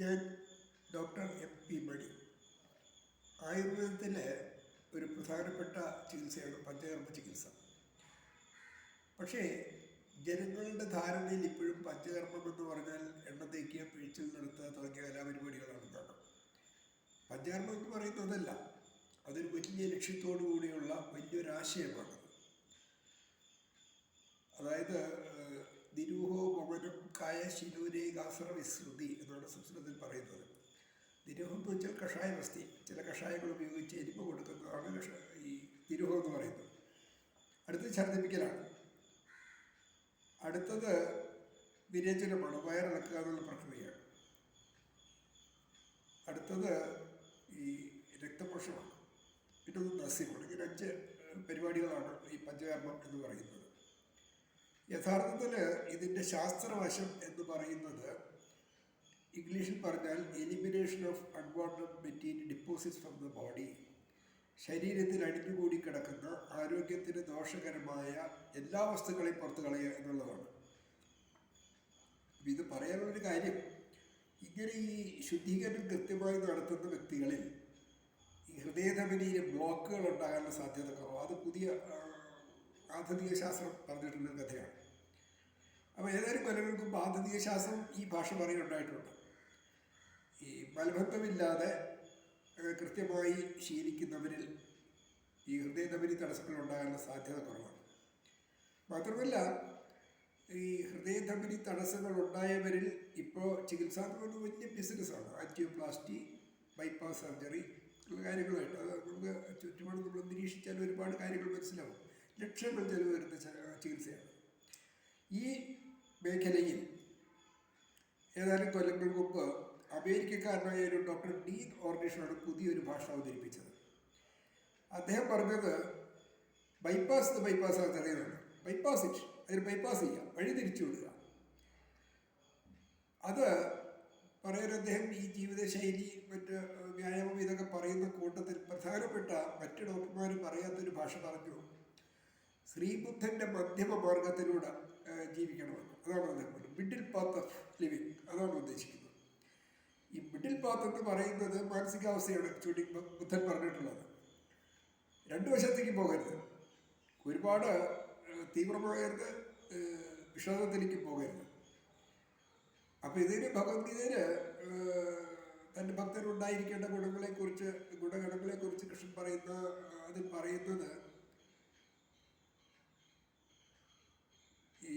ഞാൻ doctor MP. മണി. ആയുർവേദത്തിലെ ഒരു പ്രധാനപ്പെട്ട ചികിത്സയാണ് പഞ്ചകർമ്മ ചികിത്സ. പക്ഷേ ജനങ്ങളുടെ ധാരണയിൽ ഇപ്പോഴും പഞ്ചകർമ്മം എന്ന് പറഞ്ഞാൽ എണ്ണ തേക്കുക, പിഴിച്ചിൽ നടത്തുക തുടങ്ങിയ കലാപരിപാടികളാണെന്നാണ്. പഞ്ചകർമ്മം എന്ന് പറയുന്നതല്ല, അതൊരു വലിയ ലക്ഷ്യത്തോടു കൂടിയുള്ള വലിയൊരാശയമാണത്. അതായത് നിരൂഹോ പവനം കായ ശിലൂരേകാസറ വിസ്മൃതി എന്നാണ് സംസ്കൃതത്തിൽ പറയുന്നത്. നിരൂഹം എന്ന് വെച്ചാൽ കഷായവസ്തി, ചില കഷായങ്ങൾ ഉപയോഗിച്ച് എരിമ കൊടുക്കുന്നതാണ് ഈ നിരൂഹം എന്ന് പറയുന്നത്. അടുത്തത് ഛർദ്ദിപ്പിക്കലാണ്. അടുത്തത് വിരേചനമാണ്, വയറിളക്കുക എന്നുള്ള പ്രക്രിയയാണ്. അടുത്തത് ഈ രക്തപോഷമാണ്. പിന്നെ നസ്യമാണ്. ഇങ്ങനെ 5 പരിപാടികളാണ് ഈ പഞ്ചകർമ്മം എന്ന് പറയുന്നത്. യഥാർത്ഥത്തിൽ ഇതിൻ്റെ ശാസ്ത്രവശം എന്ന് പറയുന്നത് ഇംഗ്ലീഷിൽ പറഞ്ഞാൽ elimination of unwanted material deposits from the body. ശരീരത്തിൽ അടിഞ്ഞുകൂടി കിടക്കുന്ന ആരോഗ്യത്തിന് ദോഷകരമായ എല്ലാ വസ്തുക്കളെയും പുറത്തു കളയുക എന്നുള്ളതാണ്. ഇത് പറയാനുള്ളൊരു കാര്യം, ഇങ്ങനെ ഈ ശുദ്ധീകരണം കൃത്യമായി നടത്തുന്ന വ്യക്തികളിൽ ഈ ഹൃദയധമനിയിലെ ബ്ലോക്കുകൾ ഉണ്ടാകാനുള്ള സാധ്യത കുറവ്. അത് പുതിയ ആധുനിക ശാസ്ത്രം പറഞ്ഞിട്ടുള്ളൊരു കഥയാണ്. അപ്പോൾ ഏതായാലും കൊല്ലങ്ങൾക്ക് മുമ്പ് ആധുനിക ശാസ്ത്രം ഈ ഭാഷ പറയുന്നുണ്ടായിട്ടുണ്ട്. ഈ മലബന്ധമില്ലാതെ കൃത്യമായി ശീലിക്കുന്നവരിൽ ഈ ഹൃദയധമനി തടസ്സങ്ങൾ ഉണ്ടാകാനുള്ള സാധ്യത കുറവാണ്. മാത്രമല്ല, ഈ ഹൃദയധമനി തടസ്സങ്ങൾ ഉണ്ടായവരിൽ ഇപ്പോൾ ചികിത്സ എന്ന് പറയുന്നത് വലിയ ബിസിനസ്സാണ്. ആൻജിയോപ്ലാസ്റ്റി, ബൈപ്പാസ് സർജറി ഉള്ള കാര്യങ്ങളായിട്ട് അത് നമുക്ക് ചുറ്റുപാട് നമ്മൾ നിരീക്ഷിച്ചാൽ ഒരുപാട് കാര്യങ്ങൾ മനസ്സിലാവും. ലക്ഷങ്ങൾ ചെലവ് വരുന്ന ചികിത്സയാണ്. ഈ മേഖലയിൽ ഏതാനും കൊല്ലങ്ങൾക്ക് മുമ്പ് അമേരിക്കക്കാരനായ ഒരു ഡോക്ടർ ഡീൻ ഓർണിഷാണ് പുതിയൊരു ഭാഷ അവതരിപ്പിച്ചത്. അദ്ദേഹം പറഞ്ഞത് ബൈപ്പാസ് സർജറി എന്നാണ്. ബൈപ്പാസ് ഇറ്റ്, അതിന് ബൈപ്പാസ് ചെയ്യുക, വഴി തിരിച്ചു വിടുക. അത് പറയാൻ അദ്ദേഹം ഈ ജീവിതശൈലി, മറ്റ് വ്യായാമം ഇതൊക്കെ പറയുന്ന കൂട്ടത്തിൽ പ്രധാനപ്പെട്ട മറ്റ് ഡോക്ടർമാർ പറയാത്തൊരു ഭാഷ പറഞ്ഞു. ശ്രീബുദ്ധൻ്റെ മധ്യമ മാർഗത്തിലൂടെ ജീവിക്കണമെന്ന്. അതാണ് അദ്ദേഹം പറഞ്ഞത്. മിഡിൽ പാത്ത് ഓഫ് ലിവിങ്, അതാണ് ഉദ്ദേശിക്കുന്നത്. ഈ മിഡിൽ പാത്ത് എന്ന് പറയുന്നത് മാനസികാവസ്ഥയാണ് ആക്ച്വലി ബുദ്ധൻ പറഞ്ഞിട്ടുള്ളത്. 2 വശത്തേക്ക് പോകരുത്, ഒരുപാട് തീവ്രമായത് വിഷാദത്തിലേക്ക് പോകരുത്. അപ്പം ഇതിന് ഭഗവത്ഗീതയിൽ തൻ്റെ ഭക്തരുണ്ടായിരിക്കേണ്ട ഗുണഗണങ്ങളെക്കുറിച്ച് കൃഷ്ണൻ അതിൽ പറയുന്നത് ഈ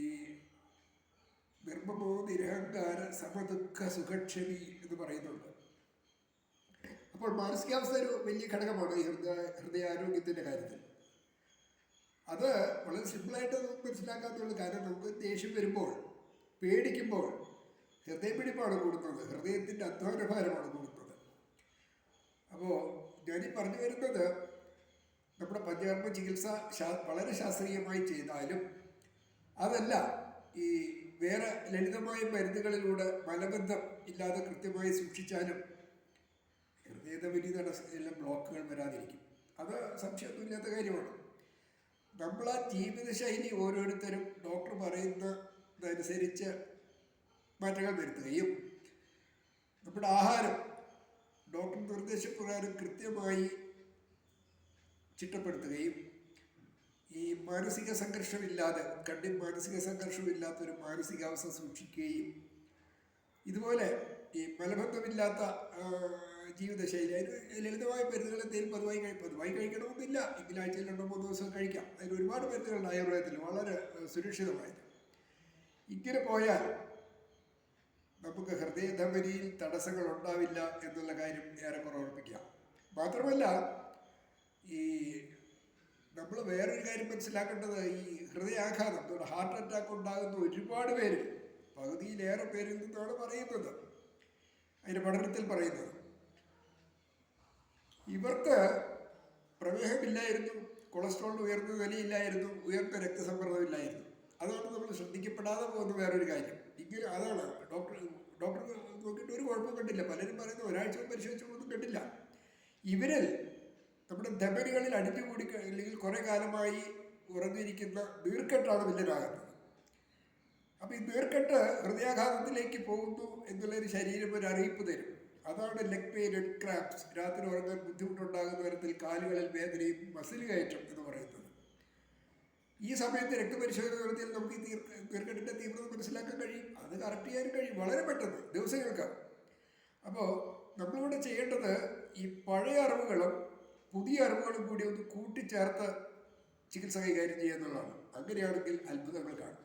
നിർമ്മമോ നിരഹങ്കാര സമദുഃഖ സുഖക്ഷമി എന്ന് പറയുന്നുണ്ട്. അപ്പോൾ മാനസികാവസ്ഥ ഒരു വലിയ ഘടകമാണ് ഈ ഹൃദയാരോഗ്യത്തിൻ്റെ കാര്യത്തിൽ. അത് വളരെ സിമ്പിളായിട്ട് നമുക്ക് മനസ്സിലാക്കാത്തുള്ളൂ. കാരണം നമുക്ക് ദേഷ്യം വരുമ്പോൾ, പേടിക്കുമ്പോൾ ഹൃദയപിടിപ്പാണ് കൂടുന്നത്, ഹൃദയത്തിൻ്റെ അധ്വാനഭാരമാണ് കൂടുന്നത്. അപ്പോൾ ഞാനീ പറഞ്ഞു വരുന്നത്, നമ്മുടെ പഞ്ചകർമ്മ ചികിത്സ വളരെ ശാസ്ത്രീയമായി ചെയ്താലും അതല്ല, ഈ വേറെ ലളിതമായ മരുന്നുകളിലൂടെ മലബന്ധം ഇല്ലാതെ കൃത്യമായി സൂക്ഷിച്ചാലും ഹൃദയധമനി തടസ്സം ബ്ലോക്കുകൾ വരാതിരിക്കും. അത് സംശയമൊന്നുമില്ലാത്ത കാര്യമാണ്. നമ്മൾ ആ ജീവിതശൈലി ഓരോരുത്തരും ഡോക്ടർ പറയുന്നതനുസരിച്ച് മാറ്റങ്ങൾ വരുത്തുകയും നമ്മുടെ ആഹാരം ഡോക്ടർ നിർദ്ദേശപ്രകാരം കൃത്യമായി ചിട്ടപ്പെടുത്തുകയും ഈ മാനസിക സംഘർഷമില്ലാതെ, മാനസിക സംഘർഷമില്ലാത്തൊരു മാനസികാവസ്ഥ സൂക്ഷിക്കുകയും ഇതുപോലെ ഈ മലബന്ധമില്ലാത്ത ജീവിതശൈലി, അതിന് ലളിതമായ മരുന്നുകൾ എന്തെങ്കിലും പതിവായി കഴിക്കണമെന്നില്ല. എങ്കിലും ആഴ്ചയിൽ 2-3 ദിവസം കഴിക്കാം. അതിന് ഒരുപാട് മരുന്നുകളുണ്ട് ആയുർവേദത്തിൽ, വളരെ സുരക്ഷിതമായത്. ഇങ്ങനെ പോയാൽ നമുക്ക് ഹൃദയധമനിയിൽ തടസ്സങ്ങൾ ഉണ്ടാവില്ല എന്നുള്ള കാര്യം ഏറെക്കുറെ ഉറപ്പിക്കാം. മാത്രമല്ല, ഈ നമ്മൾ വേറൊരു കാര്യം മനസ്സിലാക്കേണ്ടത്, ഈ ഹൃദയാഘാതം, ഹാർട്ട് അറ്റാക്ക് ഉണ്ടാകുന്ന ഒരുപാട് പേര്, പകുതിയിലേറെ പേരിൽ നിന്നാണ് പറയുന്നത്, അതിൻ്റെ പഠനത്തിൽ പറയുന്നത്. ഇവർക്ക് പ്രമേഹമില്ലായിരുന്നു, കൊളസ്ട്രോൾ ഉയർന്ന നിലയില്ലായിരുന്നു, ഉയർന്ന രക്തസമ്മർദ്ദമില്ലായിരുന്നു. അതാണ് നമ്മൾ ശ്രദ്ധിക്കപ്പെടാതെ പോകുന്ന വേറൊരു കാര്യം. ഇങ്ങനെ അതാണ് ഡോക്ടർ നോക്കിയിട്ട് ഒരു കുഴപ്പം കണ്ടില്ല. പലരും പറയുന്നത് ഒരാഴ്ച പരിശോധിച്ചൊന്നും കണ്ടില്ല. ഇവരിൽ നമ്മുടെ ധമനികളിൽ അടിഞ്ഞുകൂടി അല്ലെങ്കിൽ കുറേ കാലമായി ഉറങ്ങിയിരിക്കുന്ന നീർക്കെട്ടാണ് വലിയതാകുന്നത്. അപ്പോൾ ഈ നീർക്കെട്ട് ഹൃദയാഘാതത്തിലേക്ക് പോകുന്നു എന്നുള്ളൊരു ശരീരം ഒരു അറിയിപ്പ് തരും. അതാണ് ലെഗ് പെയിൻ ആൻഡ് ക്രാംപ്സ്, രാത്രി ഉറങ്ങാൻ ബുദ്ധിമുട്ടുണ്ടാകുന്ന തരത്തിൽ കാലുകളിൽ വേദനയും മസിൽ കയറ്റം എന്ന് പറയുന്നത്. ഈ സമയത്ത് രക്തപരിശോധന നടത്തിയാൽ നമുക്ക് ഈ നീർക്കെട്ടിൻ്റെ തീവ്രത മനസ്സിലാക്കാൻ കഴിയും. അത് കറക്റ്റ് ചെയ്യാൻ കഴിയും വളരെ പെട്ടെന്ന്, ദിവസങ്ങൾക്ക്. അപ്പോൾ നമ്മളിവിടെ ചെയ്യേണ്ടത് ഈ പഴയ അറിവുകളും പുതിയ അറിവുകളും കൂടി ഒന്ന് കൂട്ടിച്ചേർത്ത് ചികിത്സ കൈകാര്യം ചെയ്യുക എന്നുള്ളതാണ്. അങ്ങനെയാണെങ്കിൽ അത്ഭുതങ്ങൾ കാണും.